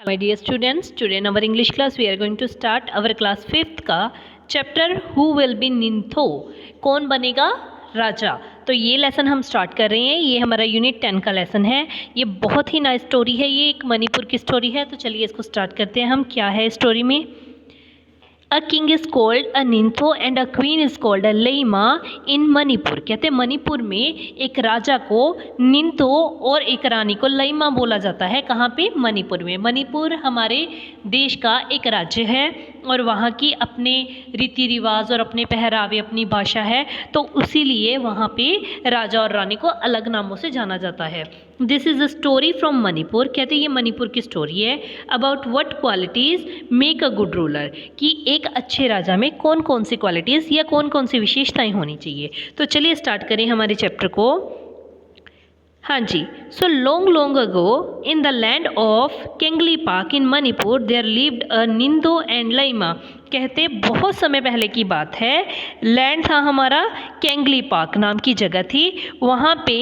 My dear students, today in our English class we are going to start our class 5th का chapter who will B निंथो, कौन बनेगा राजा। तो ये lesson हम start कर रहे हैं। ये हमारा यूनिट 10 का लेसन है। ये बहुत ही नाइस स्टोरी है। ये एक मणिपुर की स्टोरी है। तो चलिए इसको स्टार्ट करते हैं हम। क्या है स्टोरी में? A king is called a ningthou and a queen is called a leima in Manipur. कहते हैं मणिपुर में एक राजा को निंथो और एक रानी को लईमा बोला जाता है। कहाँ पे? मणिपुर में। मणिपुर हमारे देश का एक राज्य है और वहाँ की अपने रीति रिवाज और अपने पहरावे, अपनी भाषा है। तो इसीलिए वहाँ पे राजा और रानी को अलग नामों से जाना जाता है। This is a story from Manipur. कहते हैं ये मणिपुर की स्टोरी है। About what qualities make a good ruler, कि एक अच्छे राजा में कौन कौन सी क्वालिटीज़ या कौन कौन सी विशेषताएं होनी चाहिए। तो चलिए स्टार्ट करें हमारे चैप्टर को। हाँ जी। So long long ago in the land of Kangleipak in Manipur there lived a ningthou and leima. कहते बहुत समय पहले की बात है। लैंड था हमारा केंगलीपाक नाम की जगह थी। वहाँ पे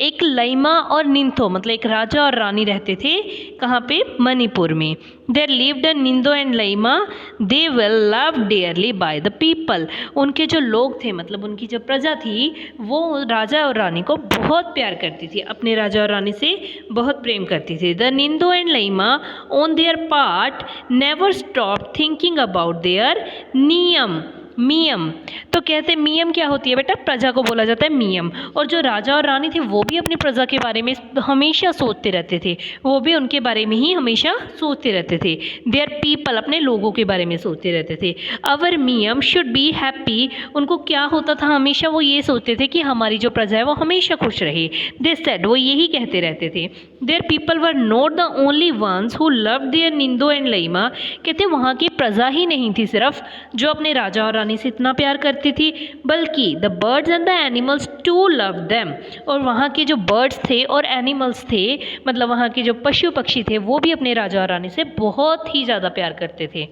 एक लईमा और निंथो मतलब एक राजा और रानी रहते थे। कहाँ पे? मणिपुर में। There lived a ningthou and leima they will love dearly by the people. उनके जो लोग थे मतलब उनकी जो प्रजा थी वो राजा और रानी को बहुत प्यार करती थी, अपने राजा और रानी से बहुत प्रेम करती थी। The ningthou and leima on their part never stop thinking about their नियम मियम। तो कहते हैं मियम क्या होती है बेटा? प्रजा को बोला जाता है मियम। और जो राजा और रानी थे वो भी अपनी प्रजा के बारे में हमेशा सोचते रहते थे। वो भी उनके बारे में ही हमेशा सोचते रहते थे। देयर पीपल अपने लोगों के बारे में सोचते रहते थे। अवर मियम शुड बी हैप्पी। उनको क्या होता था? हमेशा वो ये सोचते थे कि हमारी जो प्रजा है वो हमेशा खुश रहे। दे सेड, वो यही कहते रहते थे। Their people were not the only ones who love their ningthou and leima. कहते वहाँ की प्रजा ही नहीं थी सिर्फ जो अपने राजा और रानी से इतना प्यार करती थी, बल्कि the birds and the animals to love them. और वहाँ के जो बर्ड्स थे और एनिमल्स थे मतलब वहाँ के जो पशु पक्षी थे वो भी अपने राजा और रानी से बहुत ही ज़्यादा प्यार करते थे।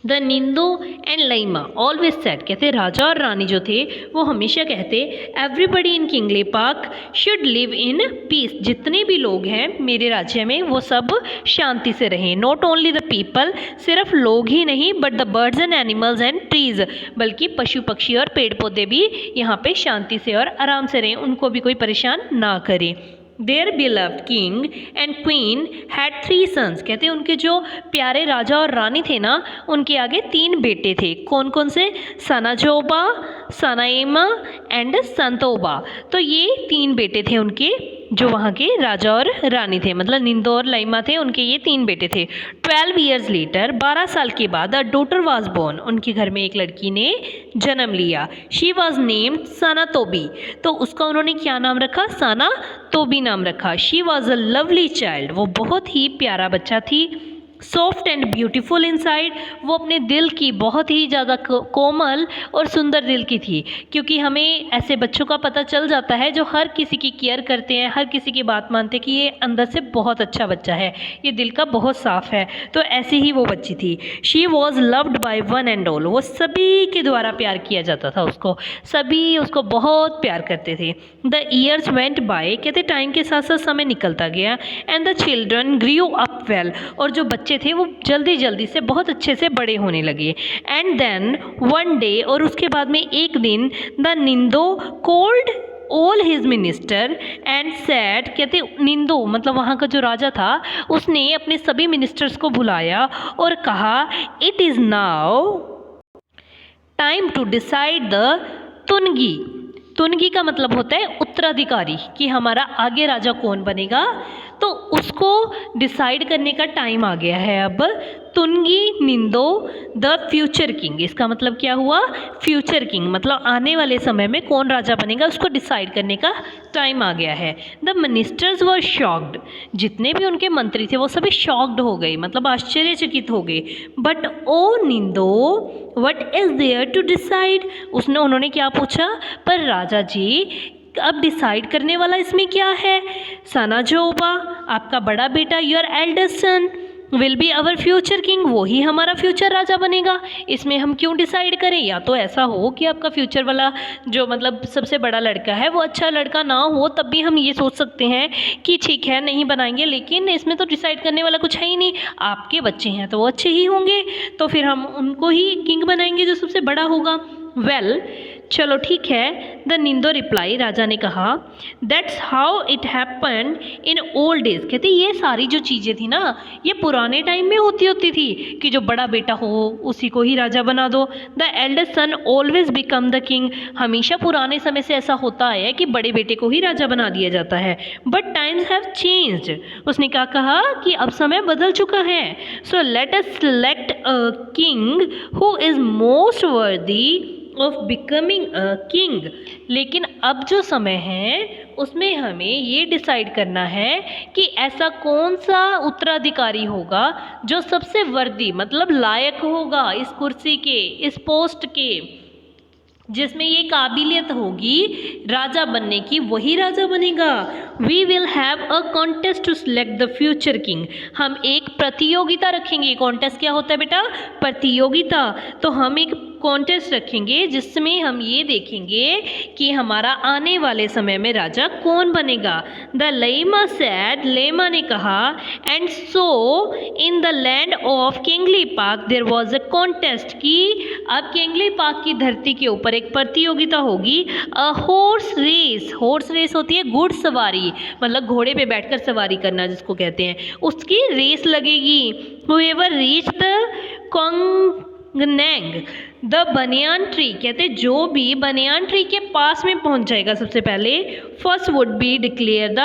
The ningthou and leima always said, कहते राजा और रानी जो थे वो हमेशा कहते everybody in Kangleipak should live in peace. जितने भी लोग हैं मेरे राज्य में वो सब शांति से रहें। नॉट ओनली द पीपल, सिर्फ लोग ही नहीं, but the birds and animals and trees, बल्कि पशु पक्षी और पेड़ पौधे भी यहाँ पे शांति से और आराम से रहें, उनको भी कोई परेशान ना करे। Their beloved king and queen had 3 sons। कहते हैं उनके जो प्यारे राजा और रानी थे ना उनके आगे 3 बेटे थे। कौन कौन से? सनाजोबा, सनाएमा एंड संतोबा। तो ये 3 बेटे थे उनके जो वहाँ के राजा और रानी थे, मतलब निंदो और लईमा थे, उनके ये 3 बेटे थे। 12 years later, 12 साल के बाद अ डॉटर वाज बोर्न, उनके घर में एक लड़की ने जन्म लिया। शी वाज नेम्ड सना तोबी। तो उसका उन्होंने क्या नाम रखा? सना तोबी नाम रखा। She was a lovely child, वो बहुत ही प्यारा बच्चा थी। सॉफ्ट एंड ब्यूटीफुल इनसाइड, वो अपने दिल की बहुत ही ज़्यादा कोमल और सुंदर दिल की थी। क्योंकि हमें ऐसे बच्चों का पता चल जाता है जो हर किसी की केयर करते हैं, हर किसी की बात मानते हैं कि ये अंदर से बहुत अच्छा बच्चा है, ये दिल का बहुत साफ़ है। तो ऐसी ही वो बच्ची थी। She was loved by one and all, वो सभी के द्वारा प्यार किया जाता था उसको, सभी उसको बहुत प्यार करते थे। द ईयर्स वेंट बाय, कहते टाइम के साथ साथ समय निकलता गया। And the children grew up well, और जो बच्चे थे वो जल्दी जल्दी से बहुत अच्छे से बड़े होने लगे। एंड देन वन डे, और उसके बाद में एक दिन, the ningthou called all his minister and said, कहते निंदो मतलब वहाँ का जो राजा था उसने अपने सभी मिनिस्टर्स को बुलाया और कहा it is now time to decide the tungi. Tungi का मतलब होता है उत्तराधिकारी, कि हमारा आगे राजा कौन बनेगा, तो उसको डिसाइड करने का टाइम आ गया है अब। तुनगी निंदो द फ्यूचर किंग, इसका मतलब क्या हुआ? फ्यूचर किंग मतलब आने वाले समय में कौन राजा बनेगा उसको डिसाइड करने का टाइम आ गया है। द मिनिस्टर्स वर शॉक्ड, जितने भी उनके मंत्री थे वो सभी शॉक्ड हो गए, मतलब आश्चर्यचकित हो गए। But oh ningthou what is there to decide, उन्होंने क्या पूछा? पर राजा जी अब डिसाइड करने वाला इसमें क्या है? सनाजोबा, आपका बड़ा बेटा, your eldest son, will be our future king, वो ही हमारा फ्यूचर राजा बनेगा। इसमें हम क्यों डिसाइड करें? या तो ऐसा हो कि आपका फ्यूचर वाला जो मतलब सबसे बड़ा लड़का है वो अच्छा लड़का ना हो, तब भी हम ये सोच सकते हैं कि ठीक है नहीं बनाएंगे, लेकिन इसमें तो डिसाइड करने वाला कुछ है ही नहीं, आपके बच्चे हैं तो वो अच्छे ही होंगे, तो फिर हम उनको ही किंग बनाएंगे जो सबसे बड़ा होगा। वेल चलो ठीक है। द निंदो रिप्लाई, राजा ने कहा, that's how it happen in old days. कहते ये सारी जो चीज़ें थी ना ये पुराने टाइम में होती थी कि जो बड़ा बेटा हो उसी को ही राजा बना दो। The eldest son always become the king, हमेशा पुराने समय से ऐसा होता है कि बड़े बेटे को ही राजा बना दिया जाता है। बट टाइम्स हैव चेंज्ड, उसने क्या कहा कि अब समय बदल चुका है। So let us select a king who is most वर्दी ऑफ बिकमिंग अ किंग। लेकिन अब जो समय है उसमें हमें ये डिसाइड करना है कि ऐसा कौन सा उत्तराधिकारी होगा जो सबसे वर्दी मतलब लायक होगा इस कुर्सी के, इस पोस्ट के, जिसमें ये काबिलियत होगी राजा बनने की, वही राजा बनेगा। We will have a contest to select the future king, हम एक प्रतियोगिता रखेंगे। कॉन्टेस्ट क्या होता है बेटा? प्रतियोगिता। तो हम एक कॉन्टेस्ट रखेंगे जिसमें हम ये देखेंगे कि हमारा आने वाले समय में राजा कौन बनेगा। द लेमा सैड, लेमा ने कहा, and so in the land of Kangleipak there was a contest, कि अब केंगली पार्क की धरती के ऊपर एक प्रतियोगिता होगी। A horse race, horse race होती है घुड़सवारी, मतलब घोड़े पे बैठकर सवारी करना जिसको कहते हैं, उसकी रेस लगेगी। Whoever reach the khongnang the banyan tree, कहते जो भी बनियान ट्री के पास में पहुंच जाएगा सबसे पहले, first would be declare the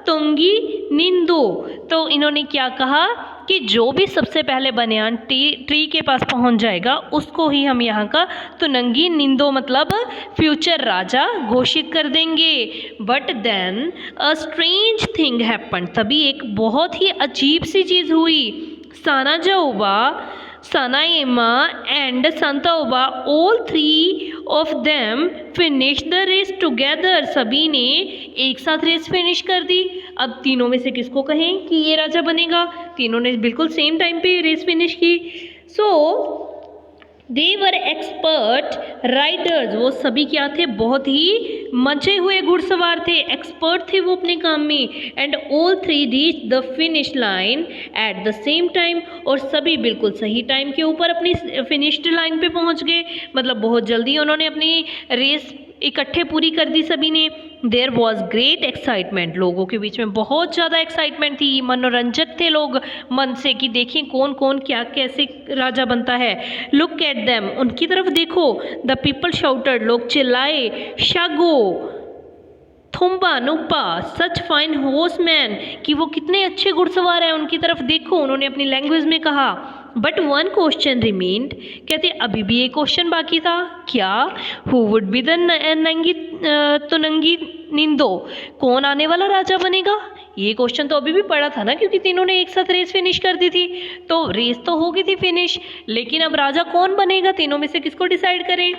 tungi ningthou. तो इन्होंने क्या कहा कि जो भी सबसे पहले बनियान ट्री के पास पहुंच जाएगा उसको ही हम यहाँ का तुनंगी निंदो मतलब फ्यूचर राजा घोषित कर देंगे। But then a strange thing happen, तभी एक बहुत ही अजीब सी चीज़ हुई। Sanajaoba, Sanaima and Santaoba, all three of them finish the race together, सभी ने एक साथ रेस फिनिश कर दी। अब तीनों में से किसको कहें कि ये राजा बनेगा? तीनों ने बिल्कुल सेम टाइम पे रेस फिनिश की। सो दे वर एक्सपर्ट राइडर्स, वो सभी क्या थे? बहुत ही मचे हुए घुड़सवार थे, एक्सपर्ट थे वो अपने काम में। And all three reach the finish line at the same time, और सभी बिल्कुल सही टाइम के ऊपर अपनी फिनिश्ड लाइन पे पहुंच गए, मतलब बहुत जल्दी उन्होंने अपनी रेस इकट्ठे पूरी कर दी सभी ने। देयर वॉज ग्रेट एक्साइटमेंट, लोगों के बीच में बहुत ज़्यादा एक्साइटमेंट थी, मनोरंजक थे लोग मन से कि देखें कौन कौन क्या कैसे राजा बनता है। लुक एट देम, उनकी तरफ देखो। द पीपल शाउटेड, लोग चिल्लाए, शागो थुम्बा नुप्पा सच फाइन हॉर्समैन, कि वो कितने अच्छे घुड़सवार हैं, उनकी तरफ देखो, उन्होंने अपनी लैंग्वेज में कहा। बट वन क्वेश्चन रिमेन्ड, कहते अभी भी एक क्वेश्चन बाकी था। क्या? हु वुड बी द तुनंगी निंदो, कौन आने वाला राजा बनेगा? ये क्वेश्चन तो अभी भी पड़ा था ना, क्योंकि तीनों ने एक साथ रेस फिनिश कर दी थी, तो रेस तो हो गई थी फिनिश, लेकिन अब राजा कौन बनेगा? तीनों में से किसको डिसाइड करें?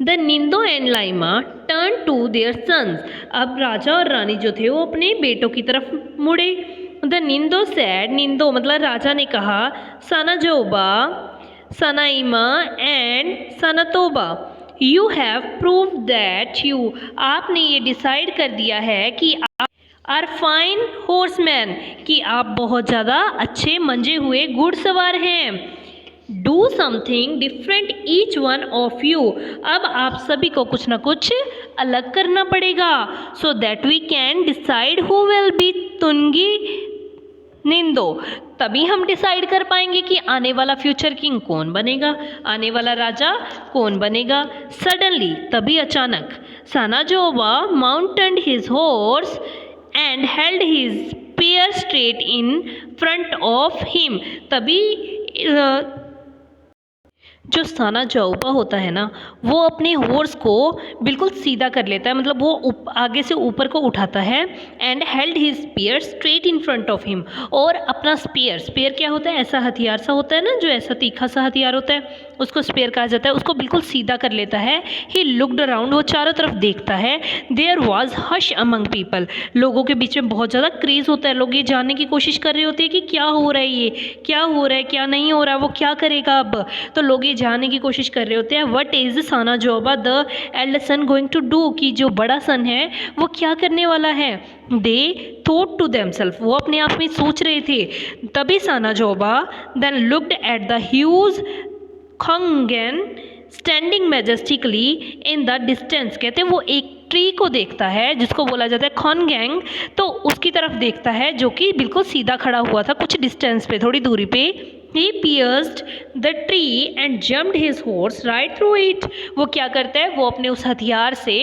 The ningthou and leima turn to their sons, अब राजा और रानी जो थे वो अपने बेटों की तरफ मुड़े। द निंदो सैड, निंदो मतलब राजा ने कहा, Sanajaoba, Sanaima and Sanatoba, you have prove that you, आपने ये डिसाइड कर दिया है कि आर फाइन हॉर्समैन, कि आप बहुत ज़्यादा अच्छे मंजे हुए घुड़सवार हैं। Do something different each one of you, अब आप सभी को कुछ ना कुछ अलग करना पड़ेगा। So that we can decide who will be tungi ningthou, तभी हम डिसाइड कर पाएंगे कि आने वाला फ्यूचर किंग कौन बनेगा, आने वाला राजा कौन बनेगा। सडनली, तभी अचानक, Sanajaoba mounted his horse and held his spear straight in front of him, तभी जो साना जाओबा होता है ना, वो अपने हॉर्स को बिल्कुल सीधा कर लेता है, मतलब वो आगे से ऊपर को उठाता है and held his spear straight in front of him, और अपना स्पीयर क्या होता है, ऐसा हथियार सा होता है ना, जो ऐसा तीखा सा हथियार होता है उसको स्पीयर कहा जाता है, उसको बिल्कुल सीधा कर लेता है। ही लुक्ड अराउंड, वो चारों तरफ देखता है। There was hush among people, लोगों के बीच में बहुत ज़्यादा क्रेज होता है, लोग ये जानने की कोशिश कर रहे होते हैं कि क्या हो रहा है, ये क्या हो रहा है, क्या नहीं हो रहा है, वो क्या करेगा अब, तो लोग ये जानने की कोशिश कर रहे होते हैं। What is Sanajaoba the elder son going to do, कि जो बड़ा सन है वो क्या करने वाला है। दे थॉट टू देमसेल्फ, वो अपने आप में सोच रहे थे। तभी Sanajaoba then looked at the huge khongnang standing majestically in the distance, कहते हैं वो एक ट्री को देखता है जिसको बोला जाता है खोंगेंग, तो उसकी तरफ देखता है जो कि बिल्कुल सीधा खड़ा हुआ था कुछ डिस्टेंस पे, थोड़ी दूरी पे। He pierced the tree and jumped his horse right through it. वो क्या करता है, वो अपने उस हथियार से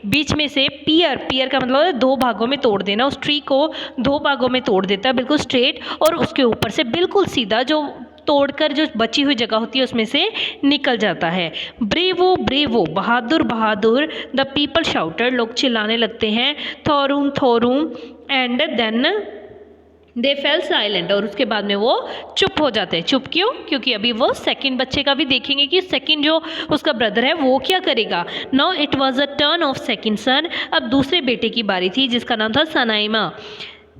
बीच में से पियर का मतलब है दो भागों में तोड़ देना, उस ट्री को दो भागों में तोड़ देता है बिल्कुल स्ट्रेट, और उसके ऊपर से बिल्कुल सीधा जो तोड़कर जो बची हुई जगह होती है उसमें से निकल जाता है। ब्रेवो ब्रेवो, बहादुर बहादुर, द पीपल शाउटेड, लोग चिल्लाने लगते हैं, थोरूम थोरूम, and then they fell silent, और उसके बाद में वो चुप हो जाते हैं। चुप क्यों? क्योंकि अभी वो सेकंड बच्चे का भी देखेंगे कि सेकंड जो उसका ब्रदर है वो क्या करेगा। Now it was a turn of second son, अब दूसरे बेटे की बारी थी जिसका नाम था Sanaima.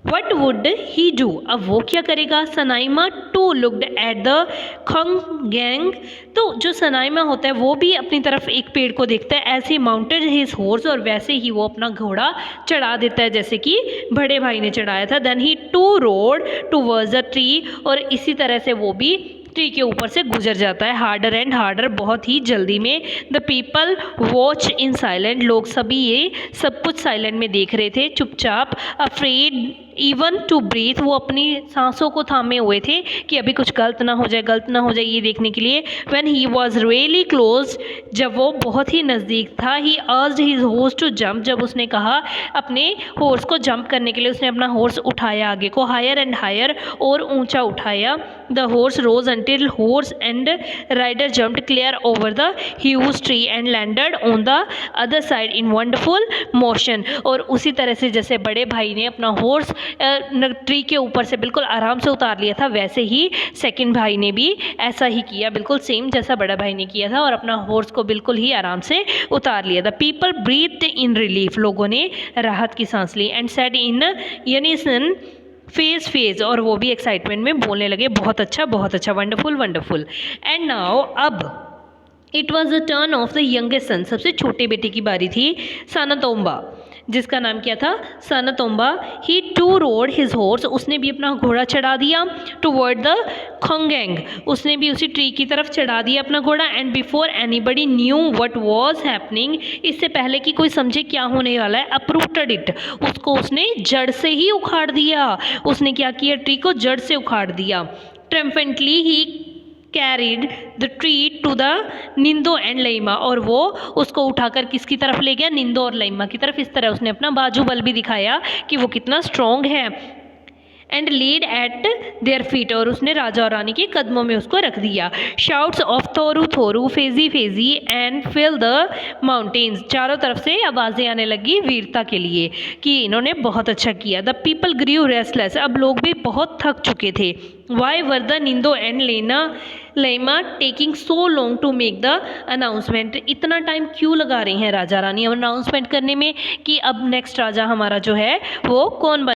What would he do, अब वो क्या करेगा। Sanaima too looked at the khongnang, तो जो सनाइमा होता है वो भी अपनी तरफ एक पेड़ को देखता है, ऐसे माउंटेड हिज हॉर्स, और वैसे ही वो अपना घोड़ा चढ़ा देता है जैसे कि बड़े भाई ने चढ़ाया था। Then he too rode towards the tree, और इसी तरह से वो भी ट्री के ऊपर से गुजर जाता है, हार्डर एंड हार्डर, बहुत ही जल्दी में। The people watch in silent, लोग सभी ये सब कुछ साइलेंट में देख रहे थे, चुपचाप। अफ्रेड इवन टू ब्रीथ, वो अपनी सांसों को थामे हुए थे कि अभी कुछ गलत ना हो जाए, गलत ना हो जाए, ये देखने के लिए। When he was really close, जब वो बहुत ही नज़दीक था, he asked his horse to jump, जब उसने कहा अपने हॉर्स को जंप करने के लिए, उसने अपना हॉर्स उठाया आगे को, हायर एंड हायर, और ऊंचा उठाया। The horse rose until horse and rider jumped clear over the huge tree and landed on the other side in wonderful motion, और उसी तरह से जैसे बड़े भाई ने अपना हॉर्स ट्री के ऊपर से बिल्कुल आराम से उतार लिया था, वैसे ही सेकंड भाई ने भी ऐसा ही किया, बिल्कुल सेम जैसा बड़ा भाई ने किया था, और अपना हॉर्स को बिल्कुल ही आराम से उतार लिया था। पीपल ब्रीथ्ड इन रिलीफ, लोगों ने राहत की सांस ली। एंड सेड इन यूनिसन फेज, और वो भी एक्साइटमेंट में बोलने लगे, बहुत अच्छा वंडरफुल वंडरफुल। एंड नाउ अब it was the turn of the youngest son, सबसे छोटे बेटे की बारी थी, सानातोम्बा, जिसका नाम क्या था, सानातोम्बा। ही टू रोड हिज हॉर्स, उसने भी अपना घोड़ा चढ़ा दिया, टूवर्ड द खोंगेंग, उसने भी उसी ट्री की तरफ चढ़ा दिया अपना घोड़ा। And before anybody knew what was happening, इससे पहले कि कोई समझे क्या होने वाला है, अपरूटेड इट, उसको उसने जड़ से ही उखाड़ दिया। उसने क्या किया, ट्री को जड़ से उखाड़ दिया। Triumphantly he carried the tree to the ningthou and leima, और वो उसको उठाकर किसकी तरफ ले गया, निंदो और लईमा की तरफ। इस तरह उसने अपना बाजू बल भी दिखाया कि वो कितना स्ट्रॉन्ग है। And lid at their feet, और उसने राजा और रानी के कदमों में उसको रख दिया। शाउट्स ऑफ थोरू थोरू, फेजी फेजी, एंड फिल द माउंटेन्स, चारों तरफ से आवाज़ें आने लगी वीरता के लिए कि इन्होंने बहुत अच्छा किया। द पीपल ग्रीव रेस्टलेस, अब लोग भी बहुत थक चुके थे। Why were the ningthou and leima taking so long to make the announcement, इतना टाइम क्यों लगा रही हैं राजा रानी अनाउंसमेंट करने में कि अब नेक्स्ट राजा हमारा जो है वो कौन बने।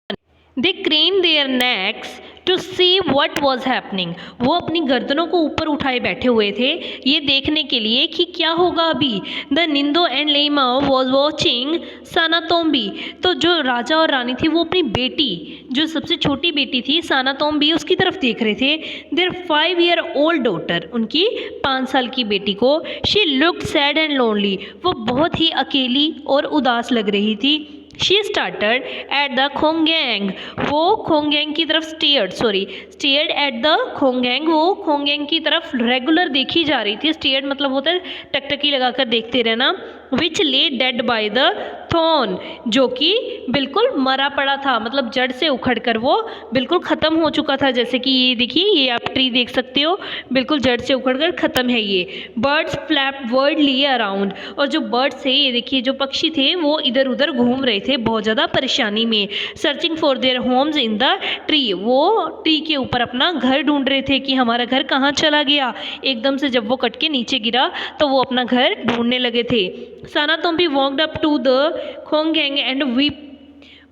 They craned their necks to see what was happening, वो अपनी गर्दनों को ऊपर उठाए बैठे हुए थे ये देखने के लिए कि क्या होगा अभी। The ningthou and leima was watching Sanatombi, तो जो राजा और रानी थी वो अपनी बेटी, जो सबसे छोटी बेटी थी सानातोम्बी, उसकी तरफ देख रहे थे। देयर 5-year old डॉटर, उनकी 5 साल की बेटी को। She looked sad and lonely, वो बहुत ही अकेली और उदास लग रही थी। She started at the खोंगेंग, वो खोंगेंग की तरफ steered at the खोंगेंग, वो खोंगेंग की तरफ रेगुलर देखी जा रही थी। स्टीयर्ड मतलब होता है टकटकी लगाकर देखते रहना। विच ले डेड बाय द थॉर्न, जो कि बिल्कुल मरा पड़ा था, मतलब जड़ से उखड़कर वो बिल्कुल ख़त्म हो चुका था। जैसे कि ये देखिए, ये आप ट्री देख सकते हो, बिल्कुल जड़ से उखड़कर ख़त्म है ये। बर्ड्स फ्लैप वर्ल्डली अराउंड, और जो बर्ड्स थे, ये देखिए जो पक्षी थे, वो इधर उधर घूम रहे थे बहुत ज़्यादा परेशानी में। Searching for their homes in the tree, वो ट्री के ऊपर अपना घर ढूंढ रहे थे कि हमारा घर कहाँ चला गया। एकदम से जब वो कट के नीचे गिरा तो वो अपना घर ढूंढने लगे थे। Sanatombi walked up to the khongnang and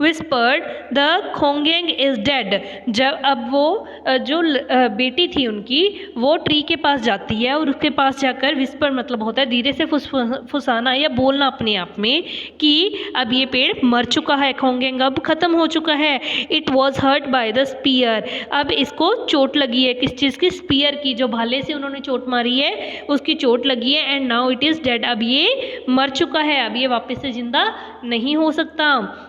whispered the khongnang is dead. जब अब वो जो बेटी थी उनकी, वो ट्री के पास जाती है और उसके पास जाकर विस्पर मतलब होता है धीरे से फुसाना या बोलना अपने आप में कि अब ये पेड़ मर चुका है, खोंगैंग अब ख़त्म हो चुका है। It was hurt by the spear, अब इसको चोट लगी है, किस चीज़ की? स्पीयर की, जो भाले से उन्होंने चोट मारी है उसकी चोट लगी है। And now it is dead, अब ये मर चुका है, अब ये वापस से ज़िंदा नहीं हो सकता।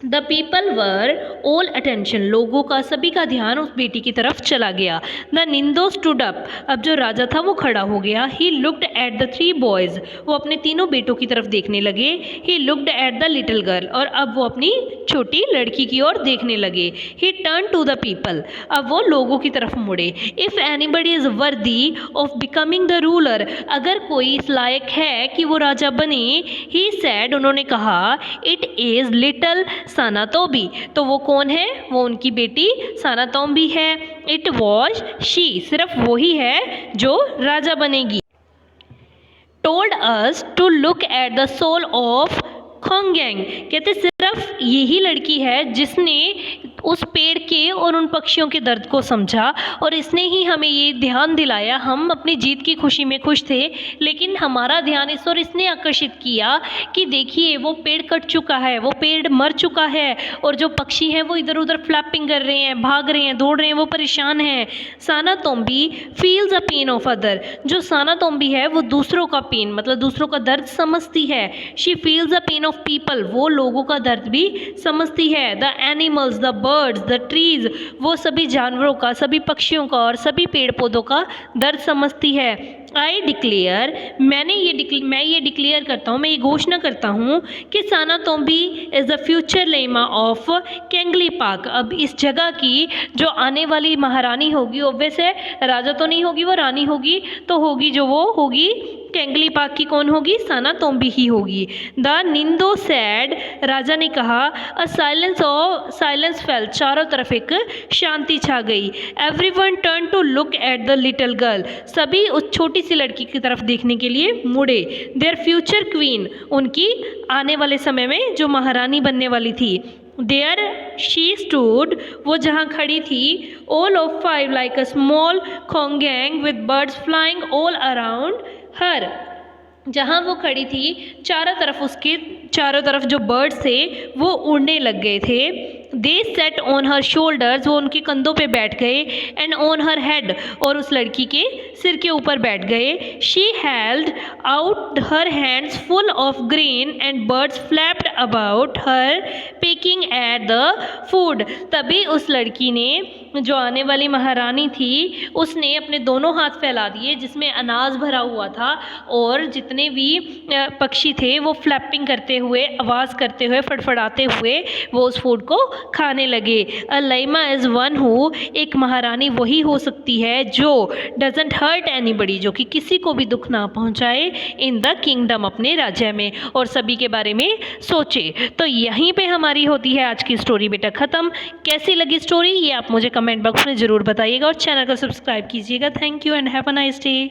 The people were all attention, लोगों का सभी का ध्यान उस बेटी की तरफ चला गया। द निंदो स्टूड अप, अब जो राजा था वो खड़ा हो गया। He looked at the 3 boys, वो अपने तीनों बेटों की तरफ देखने लगे। He looked at the little girl, और अब वो अपनी छोटी लड़की की ओर देखने लगे। He turn to the people, अब वो लोगों की तरफ मुड़े। If anybody is worthy of becoming the ruler, अगर कोई इस लायक है कि वो राजा बने, ही सैड, उन्होंने कहा, इट इज़ लिटिल सानातोम्बी, तो वो कौन है? वो उनकी बेटी सानातोम्बी है। इट वॉज शी, सिर्फ वही है जो राजा बनेगी। Told us to look at the soul of khongnang, कहते सिर्फ यही लड़की है जिसने उस पेड़ के और उन पक्षियों के दर्द को समझा, और इसने ही हमें ये ध्यान दिलाया। हम अपनी जीत की खुशी में खुश थे, लेकिन हमारा ध्यान इस और इसने आकर्षित किया कि देखिए वो पेड़ कट चुका है, वो पेड़ मर चुका है, और जो पक्षी हैं वो इधर उधर फ्लैपिंग कर रहे हैं, भाग रहे हैं, दौड़ रहे हैं, वो परेशान हैं। Sanatombi feels a pain of other, जो सानातोम्बी है वो दूसरों का पेन मतलब दूसरों का दर्द समझती है। She feels a pain of people, वो लोगों का दर्द भी समझती है। The animals, the birds, the trees, वो सभी जानवरों का, सभी पक्षियों का और सभी पेड़ पौधों का दर्द समझती है। आई डिक्लेयर, मैं ये डिक्लेयर करता हूँ, मैं ये घोषणा करता हूँ कि Sanatombi is the future leima of Kangleipak. अब इस जगह की जो आने वाली महारानी होगी, ऑब्वियस है राजा तो नहीं होगी, वो रानी होगी, तो होगी जो वो होगी कैंगली पार्क की कौन होगी? सानातोम्बी ही होगी। द निंदो सैड, राजा ने कहा। अ साइलेंस फेल, चारों तरफ एक शांति छा गई। Everyone turn to look at the little girl, सभी उस छोटी सी लड़की की तरफ देखने के लिए मुड़े। देयर फ्यूचर क्वीन, उनकी आने वाले समय में जो महारानी बनने वाली थी। देयर शी स्टूड, वो जहाँ खड़ी थी। All of 5 like a small khongnang with birds flying all around her, जहाँ वो खड़ी थी चारों तरफ उसके चारों तरफ जो बर्ड्स थे वो उड़ने लग गए थे। दे सेट ऑन हर शोल्डर्स, वो उनके कंधों पे बैठ गए। एंड ऑन हर हेड, और उस लड़की के सिर के ऊपर बैठ गए। She held out her hands full of grain and birds flapped about her packing at the food. तभी उस लड़की ने, जो आने वाली महारानी थी, उसने अपने दोनों हाथ फैला दिए जिसमें अनाज भरा हुआ था, और जितने भी पक्षी थे वो फ्लैपिंग करते हुए, आवाज़ करते हुए, फड़फड़ाते हुए वो उस फूड को खाने लगे। अ लैमा इज़ वन हु, एक महारानी वही हो सकती है जो डजंट हर्ट एनीबडी, जो कि किसी को भी दुख ना पहुंचाए इन द किंगडम, अपने राज्य में, और सभी के बारे में सोचे। तो यहीं पे हमारी होती है आज की स्टोरी बेटा ख़त्म। कैसी लगी स्टोरी ये आप मुझे कमेंट बॉक्स में ज़रूर बताइएगा, और चैनल को सब्सक्राइब कीजिएगा। Thank you and have a nice day.